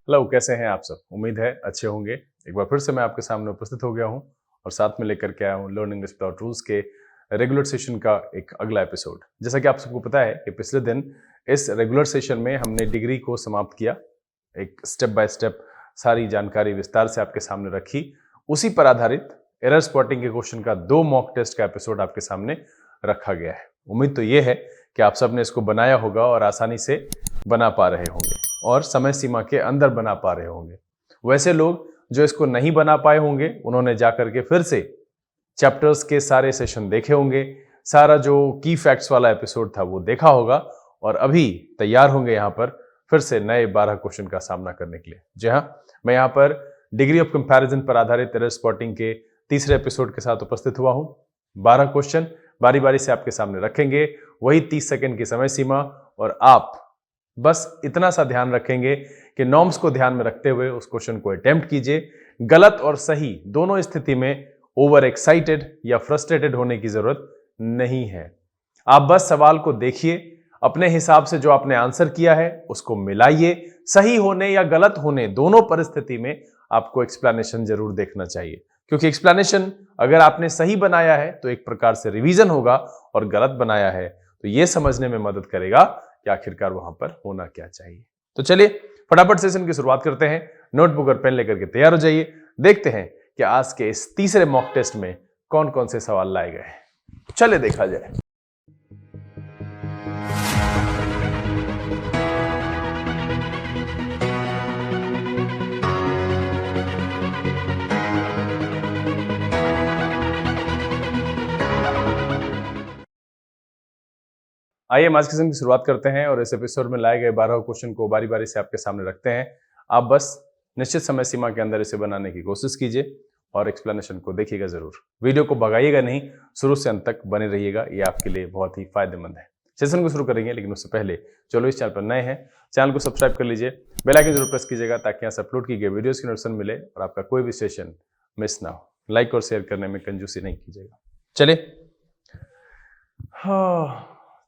Hello, कैसे हैं आप सब? उम्मीद है अच्छे होंगे। एक बार फिर से मैं आपके सामने उपस्थित हो गया हूं और साथ में लेकर के आया हूं लर्न इंग्लिश विदाउट रूल्स के रेगुलर सेशन का एक अगला एपिसोड। जैसा कि आप सबको पता है कि पिछले दिन इस रेगुलर सेशन में हमने डिग्री को समाप्त किया। एक स्टेप बाय स्टेप सारी जानकारी विस्तार से आपके सामने रखी। उसी पर आधारित एरर स्पॉटिंग के क्वेश्चन का 2 मॉक टेस्ट का एपिसोड आपके सामने रखा गया है। उम्मीद तो ये है कि आप सबने इसको बनाया होगा और आसानी से बना पा रहे होंगे और समय सीमा के अंदर बना पा रहे होंगे। वैसे लोग जो इसको नहीं बना पाए होंगे उन्होंने जाकर के फिर से चैप्टर्स के सारे सेशन देखे होंगे, सारा जो की फैक्ट्स वाला एपिसोड था वो देखा होगा और अभी तैयार होंगे यहाँ पर फिर से नए 12 क्वेश्चन का सामना करने के लिए। जी हाँ, मैं यहाँ पर डिग्री ऑफ कंपैरिजन पर आधारित एरर स्पॉटिंग के तीसरे एपिसोड के साथ उपस्थित हुआ हूँ। 12 क्वेश्चन बारी बारी से आपके सामने रखेंगे, वही 30 सेकंड की समय सीमा, और आप बस इतना सा ध्यान रखेंगे कि नॉर्म्स को ध्यान में रखते हुए उस क्वेश्चन को अटेम्प्ट कीजिए। गलत और सही दोनों स्थिति में ओवर एक्साइटेड या फ्रस्ट्रेटेड होने की जरूरत नहीं है। आप बस सवाल को देखिए, अपने हिसाब से जो आपने आंसर किया है उसको मिलाइए। सही होने या गलत होने दोनों परिस्थिति में आपको एक्सप्लेनेशन जरूर देखना चाहिए, क्योंकि एक्सप्लेनेशन अगर आपने सही बनाया है तो एक प्रकार से रिवीजन होगा और गलत बनाया है तो यह समझने में मदद करेगा कि आखिरकार वहां पर होना क्या चाहिए। तो चलिए फटाफट सेशन की शुरुआत करते हैं। नोटबुक और पेन लेकर के तैयार हो जाइए। देखते हैं कि आज के इस तीसरे मॉक टेस्ट में कौन कौन से सवाल लाए गए हैं। चलिए देखा जाए। आइए हम आज के सेशन की शुरुआत करते हैं और इस एपिसोड में लाए गए 12 क्वेश्चन को बारी बारी से आपके सामने रखते हैं। आप बस निश्चित समय सीमा के अंदर इसे बनाने की कोशिश कीजिए और एक्सप्लेनेशन को देखिएगा जरूर। वीडियो को भगाइएगा नहीं, शुरू से अंत तक बने रहिएगा, ये आपके लिए बहुत ही फायदेमंद है। सेशन को शुरू करेंगे, लेकिन उससे पहले चलो इस चैनल पर नए हैं, चैनल को सब्सक्राइब कर लीजिए, बेल आइकन जरूर प्रेस कीजिएगा ताकि यहाँ से अपलोड की गई वीडियोस की नोटिफिकेशन मिले और आपका कोई भी सेशन मिस ना हो। लाइक और शेयर करने में कंजूसी नहीं कीजिएगा। चलिए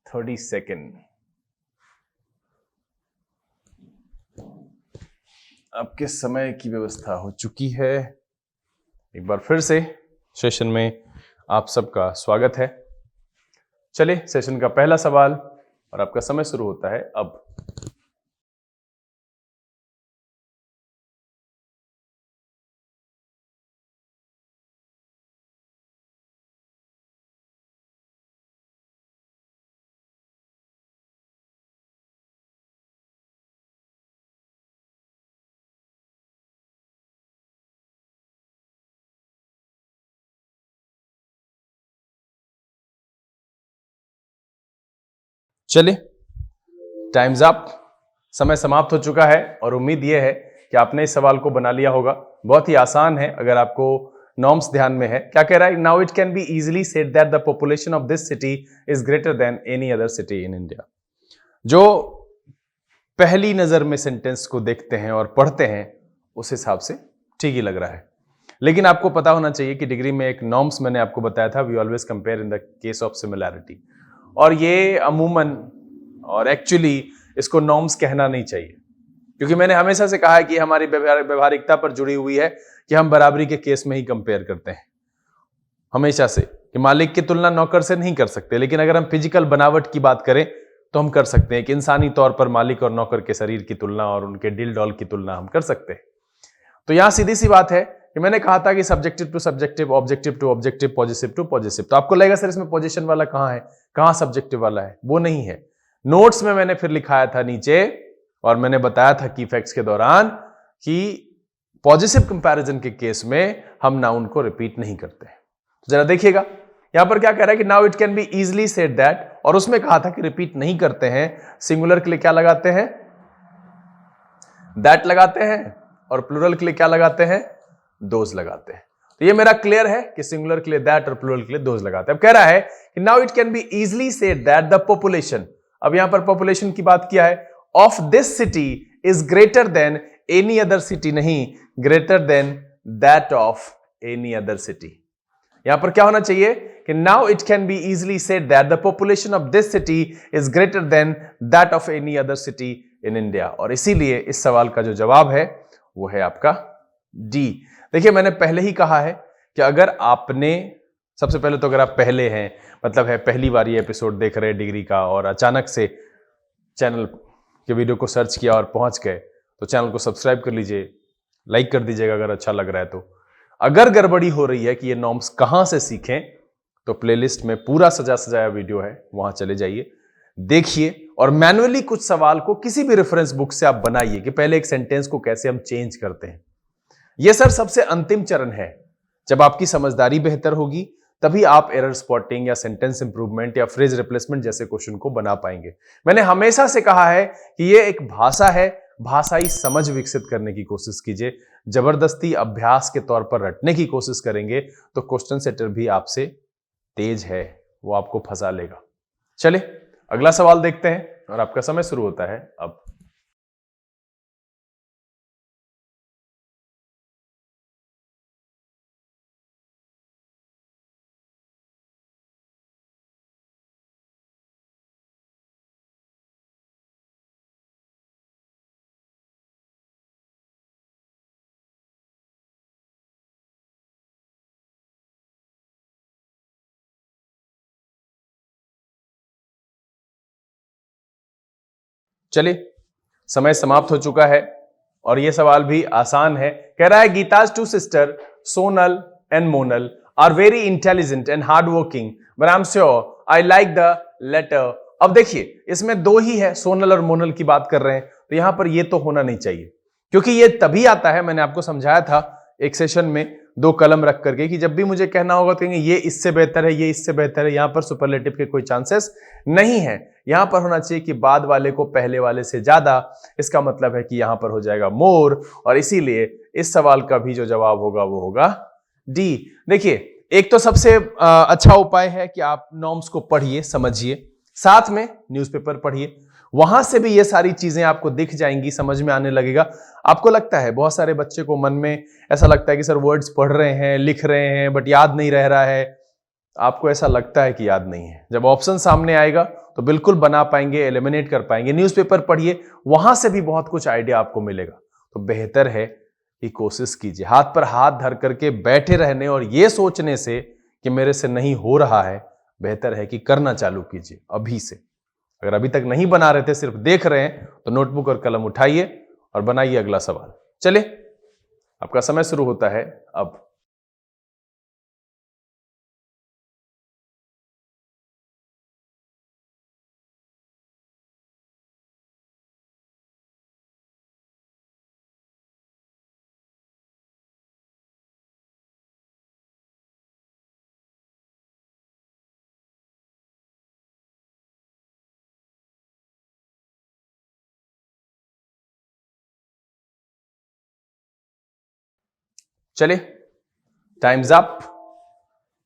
30 सेकेंड आपके समय की व्यवस्था हो चुकी है। एक बार फिर से सेशन में आप सबका स्वागत है। चलिए सेशन का पहला सवाल और आपका समय शुरू होता है अब। चलिए टाइम्स अप, समय समाप्त हो चुका है और उम्मीद यह है कि आपने इस सवाल को बना लिया होगा। बहुत ही आसान है अगर आपको नॉर्म्स ध्यान में है। क्या कह रहा है? Now it can be easily said that the population of this city is greater than any other city in India. जो पहली नजर में सेंटेंस को देखते हैं और पढ़ते हैं उस हिसाब से ठीक ही लग रहा है, लेकिन आपको पता होना चाहिए कि डिग्री में एक नॉर्म्स मैंने आपको बताया था, we always compare in the case of similarity, और ये अमूमन और एक्चुअली इसको नॉर्म्स कहना नहीं चाहिए, क्योंकि मैंने हमेशा से कहा है कि हमारी व्यवहारिकता पर जुड़ी हुई है कि हम बराबरी के केस में ही कंपेयर करते हैं हमेशा से, कि मालिक की तुलना नौकर से नहीं कर सकते, लेकिन अगर हम फिजिकल बनावट की बात करें तो हम कर सकते हैं कि इंसानी तौर पर मालिक और नौकर के शरीर की तुलना और उनके डिल डॉल की तुलना हम कर सकते हैं। तो यहां सीधी सी बात है कि मैंने कहा था कि subjective to subjective, objective to objective, positive to positive. तो आपको लगेगा सर इसमें पोजीशन वाला कहां है, कहां सब्जेक्टिव वाला है? वो नहीं है। नोट्स में मैंने फिर लिखाया था नीचे और मैंने बताया था की फैक्ट्स के दौरान कि पॉजिटिव कंपैरिजन के केस में हम नाउन को रिपीट नहीं करते। तो जरा देखिएगा यहां पर क्या कह रहा है कि now it can be easily said that, और उसमें कहा था कि रिपीट नहीं करते हैं। सिंगुलर के लिए क्या लगाते हैं? दैट लगाते हैं, और प्लूरल के लिए क्या लगाते हैं? दोज लगाते हैं। तो ये मेरा क्लियर है कि सिंगुलर के लिए दैट और प्लूरल के लिए दोज लगाते हैं। अब कह रहा है कि now it can be easily said that the population, अब यहां पर पॉपुलेशन की बात किया है, of this city is greater than any other city, नहीं greater than that of any other city. यहां पर क्या होना चाहिए कि now it can be easily said that the population of this city is greater than that of any other city in India, और इसीलिए इस सवाल का जो जवाब है वो है आपका डी। देखिए, मैंने पहले ही कहा है कि अगर आपने, सबसे पहले तो अगर आप पहले हैं, मतलब है पहली बार ये एपिसोड देख रहे हैं डिग्री का, और अचानक से चैनल के वीडियो को सर्च किया और पहुंच गए, तो चैनल को सब्सक्राइब कर लीजिए, लाइक कर दीजिएगा अगर अच्छा लग रहा है तो। अगर गड़बड़ी हो रही है कि ये नॉर्म्स कहां से सीखें, तो प्लेलिस्ट में पूरा सजा सजाया वीडियो है, वहां चले जाइए, देखिए, और मैन्युअली कुछ सवाल को किसी भी रेफरेंस बुक से आप बनाइए कि पहले एक सेंटेंस को कैसे हम चेंज करते हैं। यह सर सबसे अंतिम चरण है। जब आपकी समझदारी बेहतर होगी तभी आप एरर स्पॉटिंग या सेंटेंस इंप्रूवमेंट या फ्रेज रिप्लेसमेंट जैसे क्वेश्चन को बना पाएंगे। मैंने हमेशा से कहा है कि यह एक भाषा है, भाषाई समझ विकसित करने की कोशिश कीजिए। जबरदस्ती अभ्यास के तौर पर रटने की कोशिश करेंगे तो क्वेश्चन सेटर भी आपसे तेज है, वो आपको फंसा लेगा। चले अगला सवाल देखते हैं और आपका समय शुरू होता है अब। चलिए, समय समाप्त हो चुका है और यह सवाल भी आसान है। कह रहा है Gita's two sister Sonal and Monal are very intelligent and hard working, but I am sure I like the latter. अब देखिए, इसमें दो ही है, सोनल और मोनल की बात कर रहे हैं, तो यहां पर यह तो होना नहीं चाहिए, क्योंकि यह तभी आता है, मैंने आपको समझाया था एक सेशन में दो कलम रख करके, कि जब भी मुझे कहना होगा तो ये इससे बेहतर है, ये इससे बेहतर है, यहां पर सुपरलेटिव के कोई चांसेस नहीं है। यहां पर होना चाहिए कि बाद वाले को पहले वाले से ज्यादा, इसका मतलब है कि यहां पर हो जाएगा मोर, और इसीलिए इस सवाल का भी जो जवाब होगा वो होगा डी। देखिए, एक तो सबसे अच्छा उपाय है कि आप नॉर्म्स को पढ़िए, समझिए, साथ में न्यूज़पेपर पढ़िए, वहां से भी ये सारी चीजें आपको दिख जाएंगी, समझ में आने लगेगा। आपको लगता है, बहुत सारे बच्चे को मन में ऐसा लगता है कि सर वर्ड्स पढ़ रहे हैं, लिख रहे हैं, बट याद नहीं रह रहा है। आपको ऐसा लगता है कि याद नहीं है, जब ऑप्शन सामने आएगा तो बिल्कुल बना पाएंगे, एलिमिनेट कर पाएंगे। न्यूज़पेपर पढ़िए, वहां से भी बहुत कुछ आइडिया आपको मिलेगा। तो बेहतर है कि कोशिश कीजिए, हाथ पर हाथ धर करके बैठे रहने और यह सोचने से कि मेरे से नहीं हो रहा है, बेहतर है कि करना चालू कीजिए अभी से। अगर अभी तक नहीं बना रहे थे, सिर्फ देख रहे हैं, तो नोटबुक और कलम उठाइए और बनाइए अगला सवाल। चलिए, आपका समय शुरू होता है अब। चलिए, टाइम्स अप।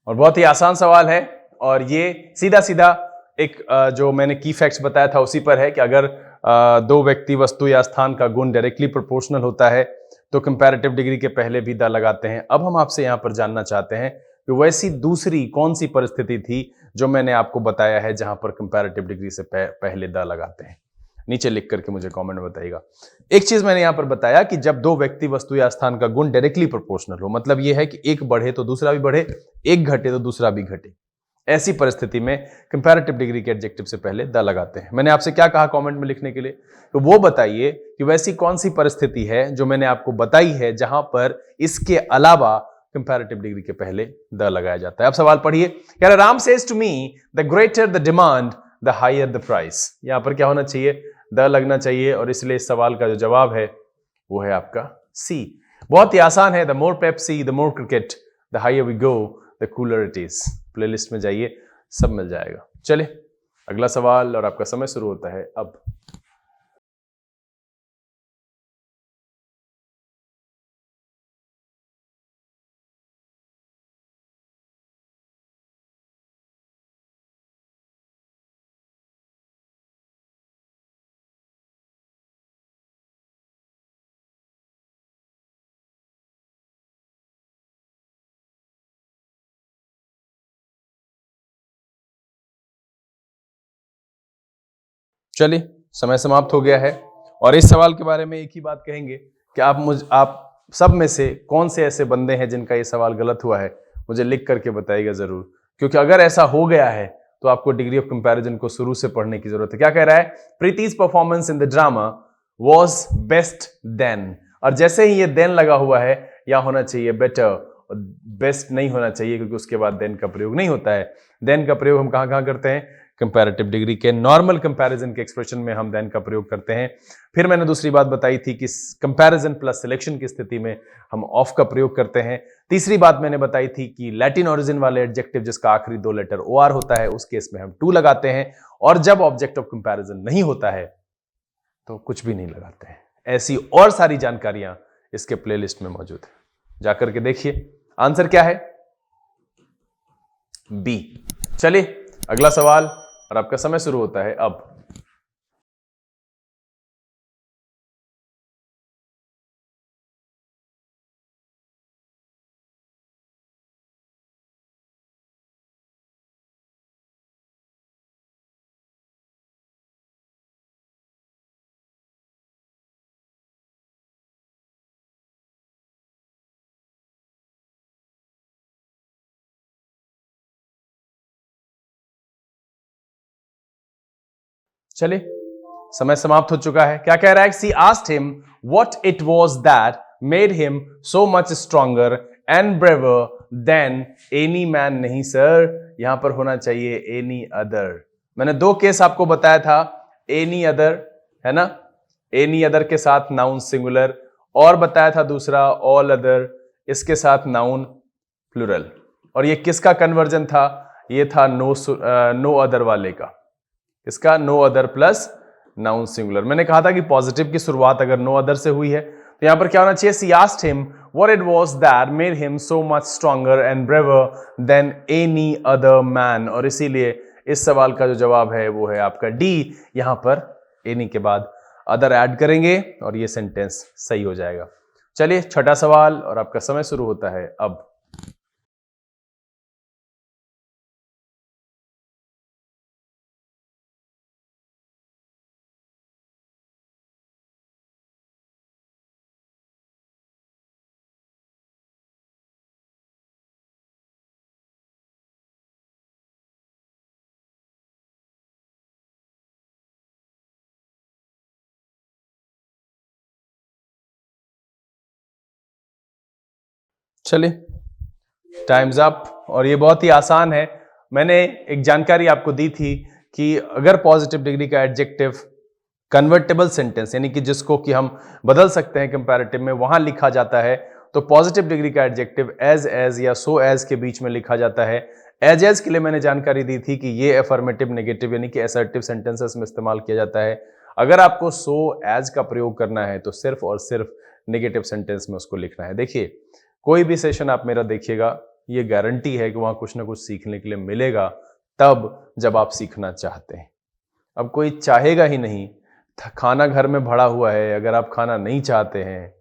और बहुत ही आसान सवाल है, और ये सीधा सीधा एक जो मैंने की फैक्ट्स बताया था उसी पर है कि अगर दो व्यक्ति, वस्तु या स्थान का गुण डायरेक्टली प्रोपोर्शनल होता है तो कंपैरेटिव डिग्री के पहले भी द लगाते हैं। अब हम आपसे यहां पर जानना चाहते हैं कि वैसी दूसरी कौन सी परिस्थिति थी जो मैंने आपको बताया है जहां पर कंपैरेटिव डिग्री से पहले द लगाते हैं। नीचे लिख करके मुझे कमेंट में बताइएगा। एक चीज मैंने यहां पर बताया कि जब दो व्यक्ति, वस्तु या स्थान का गुण डायरेक्टली प्रोपोर्शनल हो, मतलब यह है कि एक बढ़े तो दूसरा भी बढ़े, एक घटे तो दूसरा भी घटे, ऐसी परिस्थिति में कंपैरेटिव डिग्री के एडजेक्टिव से पहले द लगाते हैं। मैंने आपसे क्या कहा कमेंट में लिखने के लिए, तो वो बताइए कि वैसी कौन सी परिस्थिति है जो मैंने आपको बताई है जहां पर इसके अलावा कंपैरेटिव डिग्री के पहले द लगाया जाता है। अब सवाल पढ़िए। कह रहा Ram says to me the greater the demand the higher the price. यहां पर क्या होना चाहिए, द लगना चाहिए, और इसलिए इस सवाल का जो जवाब है वो है आपका सी। बहुत ही आसान है। The more Pepsi the more cricket the higher we go the cooler it is. Playlist में जाइए, सब मिल जाएगा। चले अगला सवाल, और आपका समय शुरू होता है अब। चलिए, समय समाप्त हो गया है और इस सवाल के बारे में एक ही बात कहेंगे कि आप सब में से कौन से ऐसे बंदे हैं जिनका ये सवाल गलत हुआ है, मुझे लिख करके बताइएगा जरूर, क्योंकि अगर ऐसा हो गया है तो आपको डिग्री ऑफ कंपैरिजन को शुरू से पढ़ने की जरूरत है। क्या कह रहा है? Preeti's performance in the drama was best then, और जैसे ही ये देन लगा हुआ है, या होना चाहिए बेटर, बेस्ट नहीं होना चाहिए, क्योंकि उसके बाद देन का प्रयोग नहीं होता है। देन का प्रयोग हम कहां कहां करते हैं? कंपैरेटिव डिग्री के नॉर्मल कंपैरिजन के एक्सप्रेशन में हम देन का प्रयोग करते हैं। फिर मैंने दूसरी बात बताई थी कि कंपैरिजन प्लस सिलेक्शन की स्थिति में हम ऑफ का प्रयोग करते हैं। तीसरी बात मैंने बताई थी कि लैटिन ओरिजिन वाले एडजेक्टिव जिसका आखिरी 2 लेटर ओआर होता है, उस केस में हम टू लगाते हैं, और जब ऑब्जेक्ट ऑफ कंपैरिजन नहीं होता है तो कुछ भी नहीं लगाते हैं। ऐसी और सारी जानकारियां इसके प्लेलिस्ट में मौजूद है, जाकर के देखिए। आंसर क्या है? बी। चलिए अगला सवाल, और आपका समय शुरू होता है अब। चलिए समय समाप्त हो चुका है। क्या कह रहा है? She asked him what it was that made him so much stronger and braver than any man. नहीं सर, यहां पर होना चाहिए एनी अदर। मैंने 2 केस आपको बताया था, एनी अदर है ना, एनी अदर के साथ नाउन सिंगुलर, और बताया था दूसरा ऑल अदर, इसके साथ नाउन प्लूरल। और ये किसका कन्वर्जन था? ये था नो अदर वाले का। इसका no other plus noun singular. मैंने कहा था कि पॉजिटिव की शुरुआत अगर नो अदर से हुई है तो यहां पर क्या होना चाहिए? She asked him what it was that made him so much stronger and braver than any other man. और इसीलिए इस सवाल का जो जवाब है वो है आपका डी। यहां पर एनी के बाद अदर ऐड करेंगे और ये सेंटेंस सही हो जाएगा। चलिए छठा सवाल, और आपका समय शुरू होता है अब। चलिए टाइम्स अप, और ये बहुत ही आसान है। मैंने एक जानकारी आपको दी थी कि अगर पॉजिटिव डिग्री का एडजेक्टिव कन्वर्टेबल सेंटेंस, यानी कि जिसको कि हम बदल सकते हैं कंपैरेटिव में, वहां लिखा जाता है, तो पॉजिटिव डिग्री का एडजेक्टिव एज या सो एज के बीच में लिखा जाता है। एज के लिए मैंने जानकारी दी थी कि ये अफर्मेटिव नेगेटिव यानी कि असर्टिव सेंटेंसेस में इस्तेमाल किया जाता है। अगर आपको सो एज का प्रयोग करना है तो सिर्फ और सिर्फ नेगेटिव सेंटेंस में उसको लिखना है। देखिए कोई भी सेशन आप मेरा देखिएगा, ये गारंटी है कि वहां कुछ ना कुछ सीखने के लिए मिलेगा, तब जब आप सीखना चाहते हैं। अब कोई चाहेगा ही नहीं, खाना घर में भरा हुआ है, अगर आप खाना नहीं चाहते हैं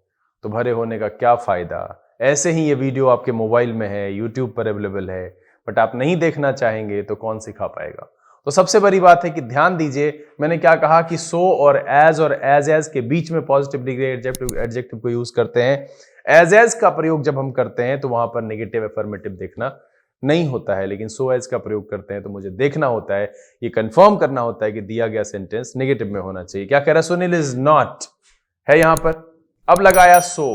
तो भरे होने का क्या फायदा। ऐसे ही ये वीडियो आपके मोबाइल में है, यूट्यूब पर अवेलेबल है, बट आप नहीं देखना चाहेंगे तो कौन सिखा पाएगा। तो सबसे बड़ी बात है कि ध्यान दीजिए, मैंने क्या कहा कि सो और एज के बीच में पॉजिटिव डिग्री एडजेक्टिव को यूज करते हैं। एज का प्रयोग जब हम करते हैं तो वहां पर नेगेटिव अफर्मेटिव देखना नहीं होता है, लेकिन सो एज का प्रयोग करते हैं तो मुझे देखना होता है, ये कंफर्म करना होता है कि दिया गया सेंटेंस नेगेटिव में होना चाहिए। क्या कह रहा है? सुनील इज नॉट है यहां पर, अब लगाया सो,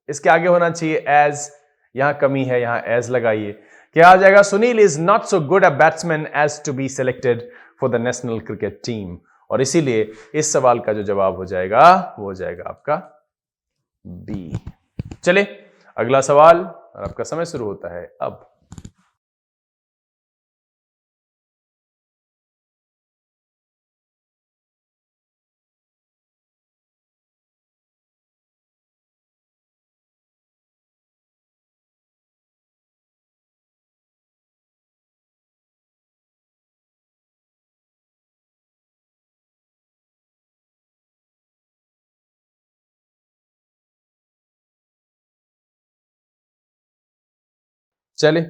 इसके आगे होना चाहिए एज, यहां कमी है, यहां एज लगाइए। क्या आ जाएगा? Sunil is not so good a batsman as to be selected for the national cricket team. और इसीलिए इस सवाल का जो जवाब हो जाएगा वो हो जाएगा आपका बी। चलिए अगला सवाल, और आपका समय शुरू होता है अब। चलिए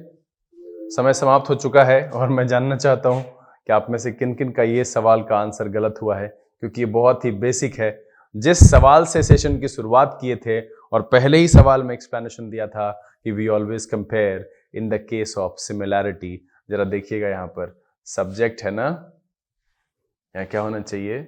समय समाप्त हो चुका है, और मैं जानना चाहता हूं कि आप में से किन किन का ये सवाल का आंसर गलत हुआ है, क्योंकि ये बहुत ही बेसिक है। जिस सवाल से सेशन की शुरुआत किए थे और पहले ही सवाल में एक्सप्लेनेशन दिया था कि we always compare in the case of similarity. जरा देखिएगा यहां पर सब्जेक्ट है ना, यहां क्या होना चाहिए,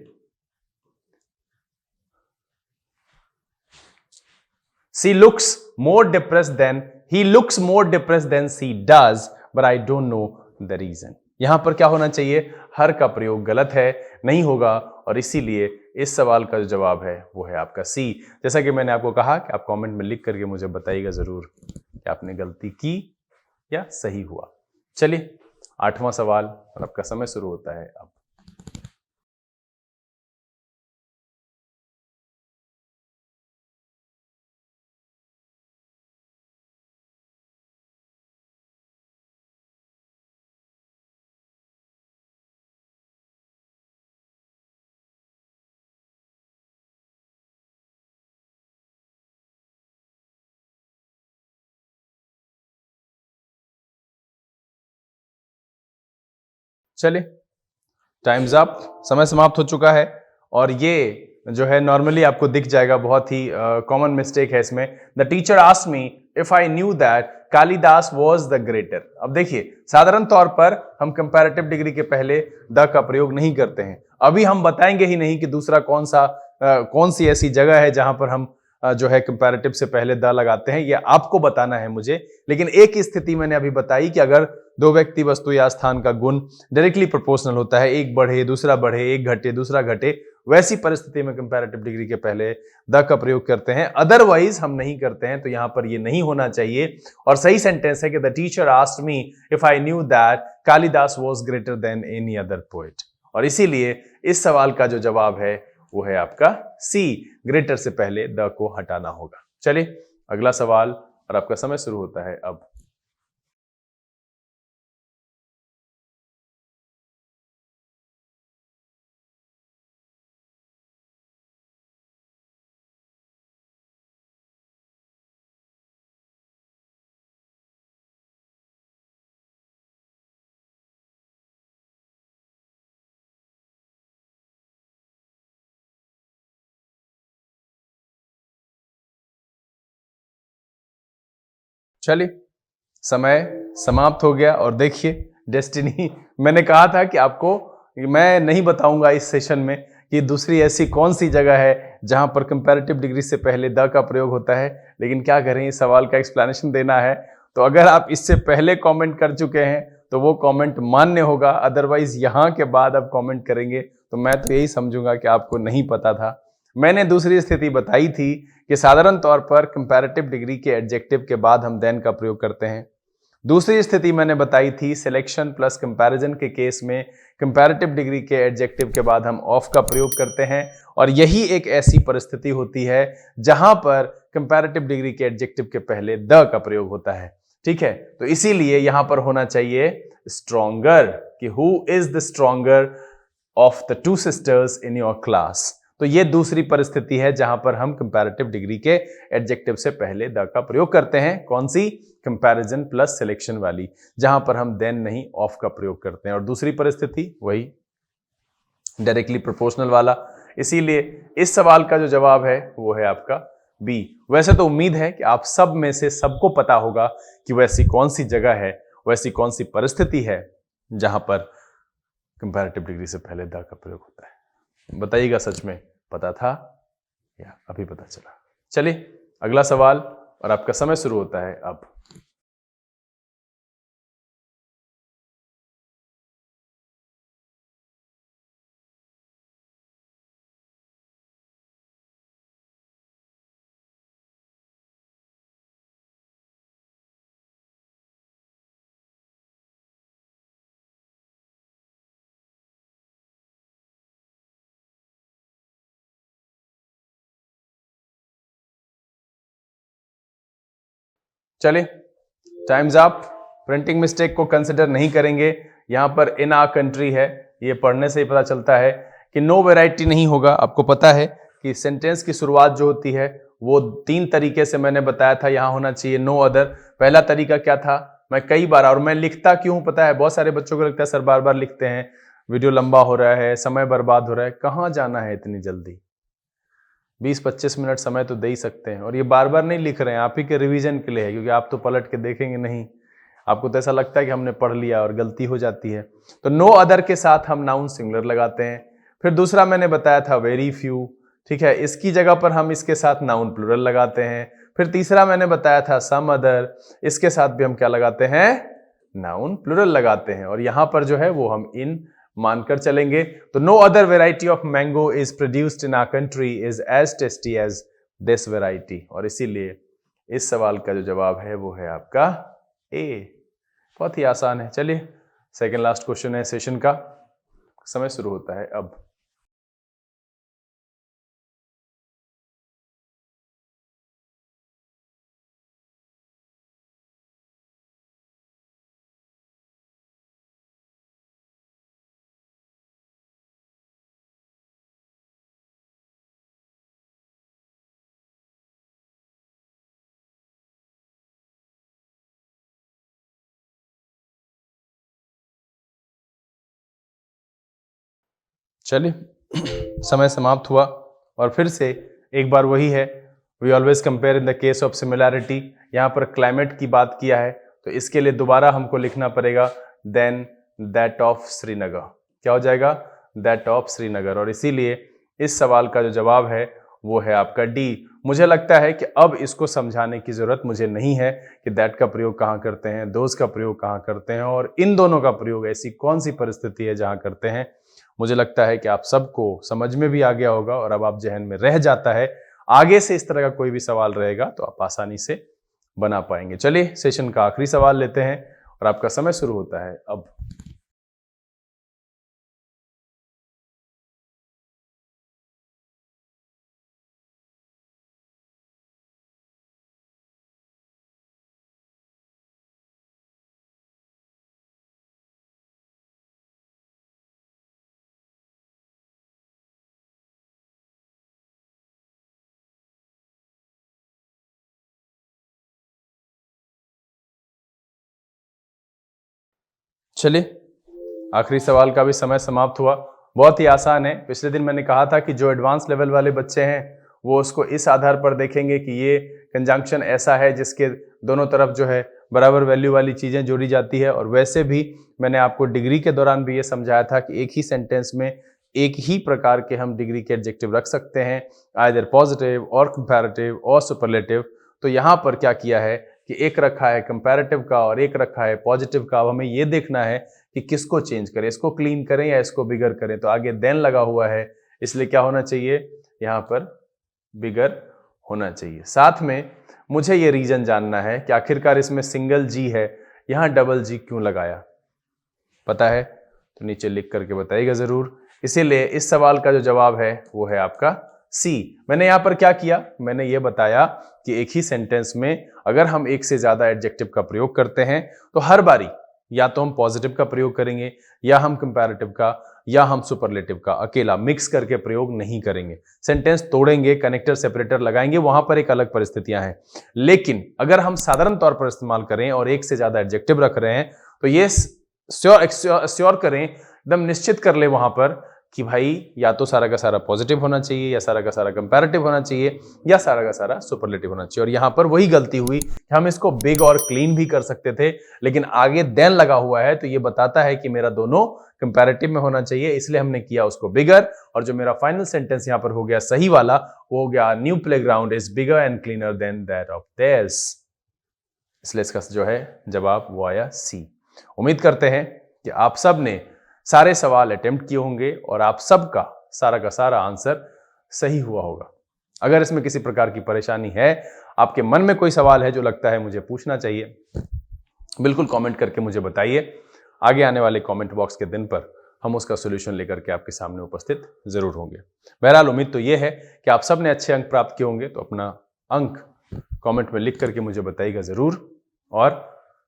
She looks more depressed than he looks more depressed than she does, but I don't know the reason. यहां पर क्या होना चाहिए, हर का प्रयोग गलत है, नहीं होगा, और इसीलिए इस सवाल का जो जवाब है वो है आपका सी। जैसा कि मैंने आपको कहा कि आप कमेंट में लिख करके मुझे बताइएगा जरूर कि आपने गलती की या सही हुआ। चलिए 8वां सवाल और आपका समय शुरू होता है अब। चलिए टाइम्स अप, समय समाप्त हो चुका है। और ये जो है नॉर्मली आपको दिख जाएगा, बहुत ही कॉमन मिस्टेक है इसमें। The teacher asked me if I knew that Kalidas was the greater. अब देखिए साधारण तौर पर हम कंपैरेटिव डिग्री के पहले द का प्रयोग नहीं करते हैं। अभी हम बताएंगे ही नहीं कि दूसरा कौन सी ऐसी जगह है जहां पर हम जो है कंपैरेटिव से पहले द लगाते हैं, ये आपको बताना है मुझे। लेकिन एक स्थिति मैंने अभी बताई कि अगर दो व्यक्ति, वस्तु या स्थान का गुण डायरेक्टली प्रोपोर्शनल होता है, एक बढ़े दूसरा बढ़े, एक घटे दूसरा घटे, वैसी परिस्थिति में कंपैरेटिव डिग्री के पहले द का प्रयोग करते हैं, अदरवाइज हम नहीं करते हैं। तो यहां पर ये नहीं होना चाहिए। और सही सेंटेंस है कि the teacher asked me if I knew that Kalidas was greater than any other poet. और इसीलिए इस सवाल का जो जवाब है वो है आपका सी, ग्रेटर से पहले द को हटाना होगा। चलिए अगला सवाल और आपका समय शुरू होता है अब। चलिए समय समाप्त हो गया। और देखिए डेस्टिनी, मैंने कहा था कि आपको मैं नहीं बताऊंगा इस सेशन में कि दूसरी ऐसी कौन सी जगह है जहां पर कंपैरेटिव डिग्री से पहले द का प्रयोग होता है, लेकिन क्या करें, इस सवाल का एक्सप्लेनेशन देना है। तो अगर आप इससे पहले कमेंट कर चुके हैं तो वो कमेंट मान्य होगा, अदरवाइज यहां के बाद आप कमेंट करेंगे तो मैं तो यही समझूंगा कि आपको नहीं पता था। मैंने दूसरी स्थिति बताई थी कि साधारण तौर पर कंपैरेटिव डिग्री के एडजेक्टिव के बाद हम देन का प्रयोग करते हैं। दूसरी स्थिति मैंने बताई थी सिलेक्शन प्लस कंपैरिजन के केस में कंपैरेटिव डिग्री के एडजेक्टिव के बाद हम ऑफ का प्रयोग करते हैं। और यही एक ऐसी परिस्थिति होती है जहां पर कंपैरेटिव डिग्री के एडजेक्टिव के पहले द का प्रयोग होता है। ठीक है, तो इसीलिए यहां पर होना चाहिए स्ट्रॉन्गर, कि who is the stronger of the two sisters in your class. तो ये दूसरी परिस्थिति है जहां पर हम कंपैरेटिव डिग्री के एडजेक्टिव से पहले द का प्रयोग करते हैं। कौन सी? कंपैरिजन प्लस सिलेक्शन वाली, जहां पर हम देन नहीं ऑफ का प्रयोग करते हैं। और दूसरी परिस्थिति वही डायरेक्टली प्रोपोर्शनल वाला। इसीलिए इस सवाल का जो जवाब है वो है आपका बी। वैसे तो उम्मीद है कि आप सब में से सबको पता होगा कि वैसी कौन सी जगह है, वैसी कौन सी परिस्थिति है जहां पर कंपैरेटिव डिग्री से पहले द का प्रयोग होता है। बताइएगा सच में पता था या अभी पता चला। चलिए अगला सवाल और आपका समय शुरू होता है अब। चलिए टाइम्स अप। प्रिंटिंग मिस्टेक को कंसिडर नहीं करेंगे। यहां पर इन आ कंट्री है, ये पढ़ने से ही पता चलता है कि नो वैरायटी नहीं होगा। आपको पता है कि सेंटेंस की शुरुआत जो होती है वो 3 तरीके से मैंने बताया था, यहां होना चाहिए नो अदर। पहला तरीका क्या था, मैं कई बार, और मैं लिखता क्यों पता है, बहुत सारे बच्चों को लगता है सर बार बार लिखते हैं, वीडियो लंबा हो रहा है, समय बर्बाद हो रहा है। कहां जाना है इतनी जल्दी, 20-25 मिनट समय तो दे ही सकते हैं। और ये बार बार नहीं लिख रहे हैं, आप ही के रिवीजन के लिए है, क्योंकि आप तो पलट के देखेंगे नहीं, आपको तो ऐसा लगता है कि हमने पढ़ लिया और गलती हो जाती है। तो नो अदर के साथ हम नाउन सिंगुलर लगाते हैं। फिर दूसरा मैंने बताया था वेरी फ्यू, ठीक है, इसकी जगह पर हम इसके साथ नाउन प्लूरल लगाते हैं। फिर तीसरा मैंने बताया था सम अदर, इसके साथ भी हम क्या लगाते हैं, नाउन प्लूरल लगाते हैं। और यहां पर जो है वो हम इन मानकर चलेंगे। तो no other variety of mango is produced in our country is as tasty as this variety. और इसीलिए इस सवाल का जो जवाब है वो है आपका ए। बहुत ही आसान है। चलिए सेकंड लास्ट क्वेश्चन है सेशन का, समय शुरू होता है अब। चलिए समय समाप्त हुआ। और फिर से एक बार वही है, we always compare in the case of similarity. यहाँ पर क्लाइमेट की बात किया है, तो इसके लिए दोबारा हमको लिखना पड़ेगा देन दैट ऑफ श्रीनगर। क्या हो जाएगा, दैट ऑफ श्रीनगर। और इसीलिए इस सवाल का जो जवाब है वो है आपका डी। मुझे लगता है कि अब इसको समझाने की जरूरत मुझे नहीं है कि दैट का प्रयोग कहाँ करते हैं, दोज का प्रयोग कहाँ करते हैं, और इन दोनों का प्रयोग ऐसी कौन सी परिस्थिति है जहाँ करते हैं। मुझे लगता है कि आप सबको समझ में भी आ गया होगा और अब आप जहन में रह जाता है। आगे से इस तरह का कोई भी सवाल रहेगा तो आप आसानी से बना पाएंगे। चलिए सेशन का आखिरी सवाल लेते हैं और आपका समय शुरू होता है अब। चलिए आखिरी सवाल का भी समय समाप्त हुआ। बहुत ही आसान है। पिछले दिन मैंने कहा था कि जो एडवांस लेवल वाले बच्चे हैं वो उसको इस आधार पर देखेंगे कि ये कंजंक्शन ऐसा है जिसके दोनों तरफ जो है बराबर वैल्यू वाली चीजें जोड़ी जाती है। और वैसे भी मैंने आपको डिग्री के दौरान भी ये समझाया था कि एक ही सेंटेंस में एक ही प्रकार के हम डिग्री के एडजेक्टिव रख सकते हैं, आइदर पॉजिटिव और कंपैरेटिव और सुपरलेटिव। तो यहाँ पर क्या किया है कि एक रखा है कंपैरेटिव का और एक रखा है पॉजिटिव का। अब हमें ये देखना है कि किसको चेंज करें, इसको क्लीन करें या इसको बिगर करें। तो आगे देन लगा हुआ है, इसलिए क्या होना चाहिए, यहाँ पर बिगर होना चाहिए। साथ में मुझे ये रीजन जानना है कि आखिरकार इसमें सिंगल जी है, यहाँ डबल जी क्यों लगाया, पता है तो नीचे लिख करके बताइएगा जरूर। इसीलिए इस सवाल का जो जवाब है वो है आपका सी। मैंने यहां पर क्या किया, मैंने ये बताया कि एक ही सेंटेंस में अगर हम एक से ज्यादा एडजेक्टिव का प्रयोग करते हैं तो हर बारी या तो हम पॉजिटिव का प्रयोग करेंगे या हम कंपैरेटिव का या हम सुपरलेटिव का, अकेला मिक्स करके प्रयोग नहीं करेंगे। सेंटेंस तोड़ेंगे, कनेक्टर सेपरेटर लगाएंगे, वहां पर एक अलग परिस्थितियां हैं। लेकिन अगर हम साधारण तौर पर इस्तेमाल करें और एक से ज्यादा एडजेक्टिव रख रहे हैं तो ये श्योर करें, एकदम निश्चित कर ले वहां पर कि भाई या तो सारा का सारा पॉजिटिव होना चाहिए या सारा का सारा कंपैरेटिव होना चाहिए या सारा का सारा सुपरलेटिव होना चाहिए। और यहां पर वही गलती हुई कि हम इसको बिग और क्लीन भी कर सकते थे, लेकिन आगे देन लगा हुआ है तो ये बताता है कि मेरा दोनों कंपैरेटिव में होना चाहिए, इसलिए हमने किया उसको बिगर। और जो मेरा फाइनल सेंटेंस यहां पर हो गया सही वाला, वो हो गया new playground is bigger and cleaner than that of theirs. इसलिए इसका जो है जवाब वो आया सी। उम्मीद करते हैं कि आप सब ने सारे सवाल अटेम्प्ट किए होंगे और आप सबका सारा का सारा आंसर सही हुआ होगा। अगर इसमें किसी प्रकार की परेशानी है, आपके मन में कोई सवाल है जो लगता है मुझे पूछना चाहिए, बिल्कुल कमेंट करके मुझे बताइए। आगे आने वाले कमेंट बॉक्स के दिन पर हम उसका सोल्यूशन लेकर के आपके सामने उपस्थित जरूर होंगे। बहरहाल उम्मीद तो यह है कि आप सब ने अच्छे अंक प्राप्त किए होंगे, तो अपना अंक कमेंट में लिख करके मुझे बताइएगा जरूर। और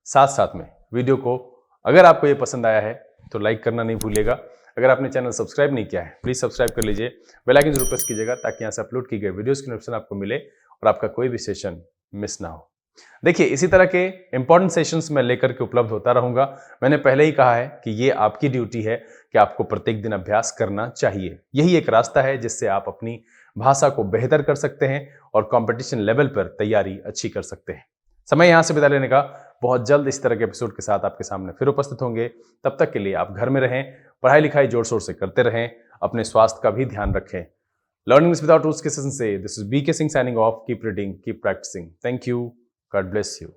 साथ साथ में वीडियो को अगर आपको ये पसंद आया है तो लाइक करना नहीं भूलिएगा। अगर आपने चैनल सब्सक्राइब नहीं किया है प्लीज सब्सक्राइब कर लीजिए, बेल आइकन जरूर प्रेस कीजिएगा ताकि यहाँ से अपलोड की गई वीडियोस की नोटिफिकेशन आपको मिले और आपका कोई भी सेशन मिस ना हो। देखिए इसी तरह के इंपॉर्टेंट सेशंस मैं लेकर के उपलब्ध होता रहूंगा। मैंने पहले ही कहा है कि ये आपकी ड्यूटी है कि आपको प्रत्येक दिन अभ्यास करना चाहिए। यही एक रास्ता है जिससे आप अपनी भाषा को बेहतर कर सकते हैं और कंपटीशन लेवल पर तैयारी अच्छी कर सकते हैं। समय यहाँ से बिता लेने का, बहुत जल्द इस तरह के एपिसोड के साथ आपके सामने फिर उपस्थित होंगे। तब तक के लिए आप घर में रहें, पढ़ाई लिखाई जोर शोर से करते रहें, अपने स्वास्थ्य का भी ध्यान रखें। लर्निंग विदाउट रूल्स के सेशन से this is BK Singh signing off. Keep reading, keep practising. Thank you, God bless you.